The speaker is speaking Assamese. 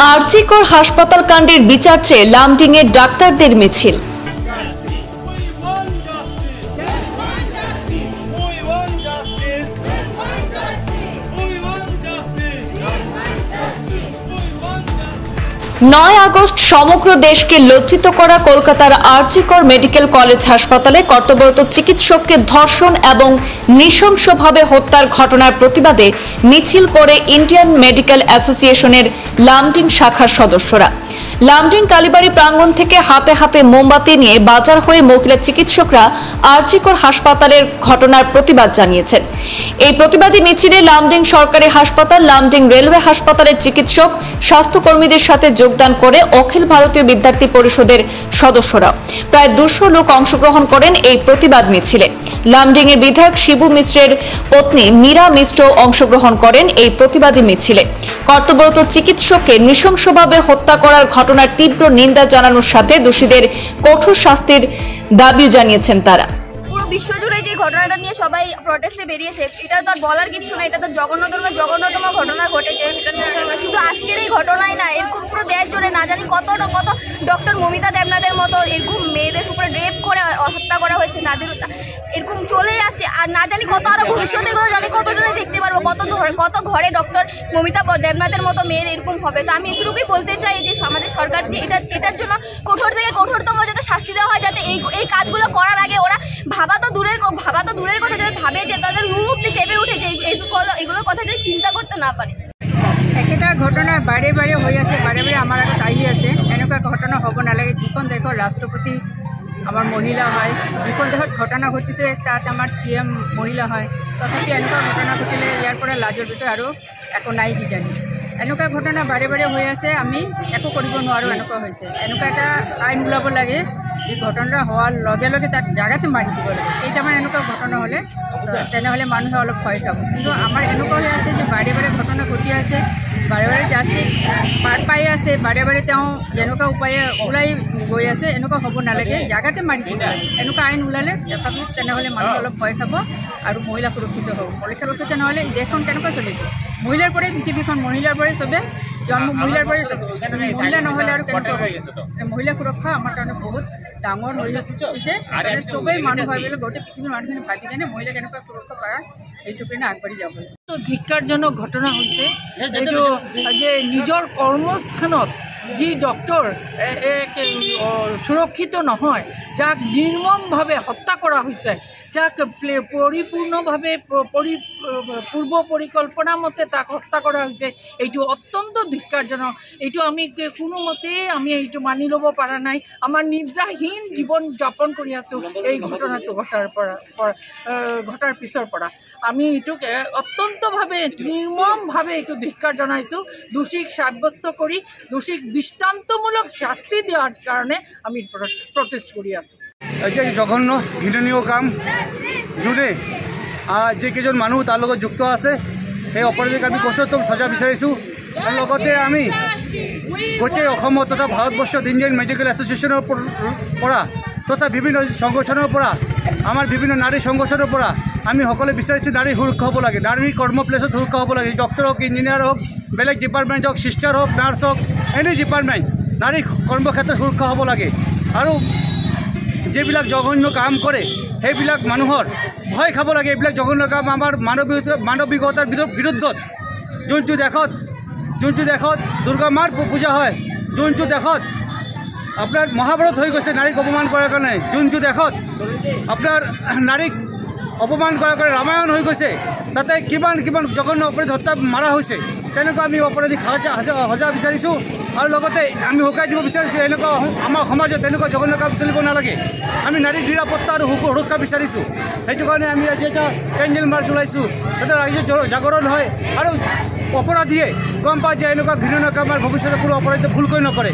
আরজিকর হাসপাতাল কাণ্ডের বিচার চেয়ে লামডিংয়ে ডাক্তারদের মিছিল। নয় আগস্ট সমগ্র দেশকে লজ্জিত করা কলকাতার আরজিকর মেডিকেল কলেজ হাসপাতালে কর্তব্যরত চিকিৎসককে ধর্ষণ এবং নৃশংসভাবে হত্যার ঘটনার প্রতিবাদে মিছিল করে ইন্ডিয়ান মেডিকেল অ্যাসোসিয়েশনের লামডিং শাখার সদস্যরা। লামডিং কালীবাড়ি প্রাঙ্গণ থেকে হাতে হাতে মোমবাতি নিয়ে বাজার হয়ে মহিলা চিকিৎসকরা আরজিকর হাসপাতালের ঘটনার প্রতিবাদ জানিয়েছেন। এই প্রতিবাদী মিছিলে লামডিং সরকারি হাসপাতাল, লামডিং রেলওয়ে হাসপাতালের চিকিৎসক, স্বাস্থ্যকর্মীদের সাথে যোগদান করে অখিল ভারতীয় বিদ্যার্থী পরিষদের সদস্যরা। প্রায় 200 লোক অংশগ্রহণ করেন এই প্রতিবাদ মিছিলে। লামডিং এর বিধায়ক শিবু মিশ্রের পত্নী মীরা মিশ্র অংশগ্রহণ করেন এই প্রতিবাদী মিছিলে। কর্তব্যরত চিকিৎসককে নৃশংসভাবে হত্যা করার ঘটনার তীব্র নিন্দা জানানোর সাথে দোষীদের কঠোর শাস্তির দাবি জানিয়েছেন তারা। বিশ্বজুড়ে যে ঘটনাটা নিয়ে সবাই প্রটেস্টে বেরিয়েছে, এটা তো আর বলার কিছু না, এটা তো জঘন্যতম ঘটনা ঘটেছে। শুধু আজকের এই ঘটনাই না, এরকম পুরো দেশ জুড়ে না জানি কত ডক্টর মমিতা দেবনাথের মতো এরকম মেয়েদের উপরে রেপ করে হত্যা করা হয়েছে, তাদের এরকম চলে আছে। আর না জানি কত আরো ভবিষ্যতে এগুলো জানি কতজনে দেখতে পারবো, কত ঘরে ডক্টর মমিতা দেবনাথের মতো মেয়ের এরকম হবে। তো আমি এটুকুই বলতে চাই যে আমাদের সরকারকে এটার জন্য কঠোর থেকে কঠোরতম যাতে শাস্তি দেওয়া হয়, যাতে এই কাজগুলো করার আগে ওরা ভাবা তো দূরের কথা, যাতে ভাবে যে তাদের রূপ কেঁপে উঠে যে এগুলো কথা যদি চিন্তা করতে না পারে। একটা ঘটনা বাৰে বাৰে হৈ আছে, বাৰে বাৰে আমাৰ আগত আহি আছে। এনেকুৱা ঘটনা হ'ব নালাগে। যিখন দেশৰ ৰাষ্ট্ৰপতি আমাৰ মহিলা হয়, যিখন দেশত ঘটনা ঘটিছে তাত আমাৰ CM মহিলা হয়, তথাপি এনেকুৱা ঘটনা ঘটিলে ইয়াৰ পৰা লাজৰ বিষয় আৰু একো নাই কিজানি। এনেকুৱা ঘটনা বাৰে বাৰে হৈ আছে, আমি একো কৰিব নোৱাৰোঁ। এনেকুৱা হৈছে, এনেকুৱা এটা আইন ওলাব লাগে যি ঘটনা হোৱাৰ লগে লগে তাক জাগাতে মাৰি দিব লাগে। কেইটামান এনেকুৱা ঘটনা হ'লে তেনেহ'লে মানুহে অলপ ভয় খাব। কিন্তু আমাৰ এনেকুৱা হৈ আছে যে বাৰে বাৰে ঘটনা ঘটি আছে, বাৰে বাৰে জাষ্টিছ পাৰ পাই আছে, বাৰে বাৰে তেওঁ যেনেকুৱা উপায়ে ওলাই গৈ আছে। এনেকুৱা হ'ব নালাগে, জাগাতে মাৰি দিব লাগে। এনেকুৱা আইন ওলালে তথাপি তেনেহ'লে মানুহে অলপ ভয় খাব আৰু মহিলা সুৰক্ষিত হ'ব। মহিলা সুৰক্ষিত নহ'লে এই দেশখন কেনেকুৱা চলিব? মহিলাৰ পৰাই পৃথিৱীখন, মহিলাৰ পৰাই চবে জন্ম, মহিলাৰ পৰাই চবে। মহিলা নহ'লে আৰু কেনেকুৱা মহিলা সুৰক্ষা আমাৰ কাৰণে বহুত ডাঙৰ হৈ উঠিছে। চবেই মানুহ ভাবিলে, গোটেই পৃথিৱীৰ মানুহখিনি ভাবি কেনে মহিলা কেনেকুৱা সুৰক্ষা পায় এইটো কাৰণে আগবাঢ়ি যাব। ধিক্কাৰজনক ঘটনা হৈছে এইটো যে নিজৰ কৰ্মস্থানত যি ডক্টৰ সুৰক্ষিত নহয়, যাক নিৰ্মমভাৱে হত্যা কৰা হৈছে, যাক পৰিপূৰ্ণভাৱে পূৰ্ব পৰিকল্পনা মতে তাক হত্যা কৰা হৈছে, এইটো অত্যন্ত ধিক্কাৰজনক। এইটো আমি কোনোমতেই আমি এইটো মানি ল'ব পৰা নাই। আমাৰ নিদ্ৰাহীন জীৱন যাপন কৰি আছোঁ এই ঘটনাটো ঘটাৰ পিছৰ পৰা। আমি এইটোক অত্যন্তভাৱে নিৰ্মমভাৱে এইটো ধিক্কাৰ জনাইছোঁ। দোষীক সাব্যস্ত কৰি দোষীক দৃষ্টান্তমূলক শাস্তি দিয়াৰ কাৰণে আমি প্ৰটেষ্ট কৰি আছোঁ। এটা জঘন্য ঘৃণনীয় কাম, যোনে যিকেইজন মানুহ তাৰ লগত যুক্ত আছে সেই অপৰাধীক আমি কঠোৰতম সজা বিচাৰিছোঁ। আৰু লগতে আমি গোটেই অসমত তথা ভাৰতবৰ্ষত ইণ্ডিয়ান মেডিকেল এছ'চিয়েশ্যনৰ পৰা তথা বিভিন্ন সংগঠনৰ পৰা, আমাৰ বিভিন্ন নাৰী সংগঠনৰ পৰা আমি সকলোৱে বিচাৰিছোঁ নাৰী সুৰক্ষা হ'ব লাগে, নাৰী কৰ্মপ্লেচত সুৰক্ষা হ'ব লাগে। ডক্টৰ হওক, ইঞ্জিনিয়াৰ হওক, বেলেগ ডিপাৰ্টমেণ্ট হওক, চিষ্টাৰ হওক, নাৰ্ছ হওক, এনি ডিপাৰ্টমেণ্ট নাৰী কৰ্মক্ষেত্ৰত সুৰক্ষা হ'ব লাগে। আৰু যিবিলাক জঘন্য কাম কৰে সেইবিলাক মানুহৰ ভয় খাব লাগে। এইবিলাক জঘন্য কাম আমাৰ মানৱিকতাৰ বিৰুদ্ধত। যোনটো দেশত দুৰ্গা মাৰ পূজা হয়, যোনটো দেশত আপোনাৰ মহাভাৰত হৈ গৈছে নাৰীক অপমান কৰাৰ কাৰণে, যোনটো দেশত আপোনাৰ নাৰীক অপমান কৰাৰ কাৰণে ৰামায়ণ হৈ গৈছে, তাতে কিমান জঘন্য অপৰাধী হত্যা মাৰা হৈছে। তেনেকুৱা আমি অপৰাধীক সজা বিচাৰিছোঁ। আৰু লগতে আমি শুকাই দিব বিচাৰিছোঁ এনেকুৱা আমাৰ সমাজত এনেকুৱা জঘন্য কাম চলিব নালাগে। আমি নাৰীৰ নিৰাপত্তা আৰু সুৰক্ষা বিচাৰিছোঁ। সেইটো কাৰণে আমি আজি এটা কেণ্ডেল মাৰ্চ ওলাইছোঁ, যাতে ৰাইজৰ জাগৰণ হয় আৰু অপৰাধীয়ে গম পায় যে এনেকুৱা ঘৃণনীয় কাম ভৱিষ্যতে কোনো অপৰাধীয়ে ভুলকৈ নকৰে।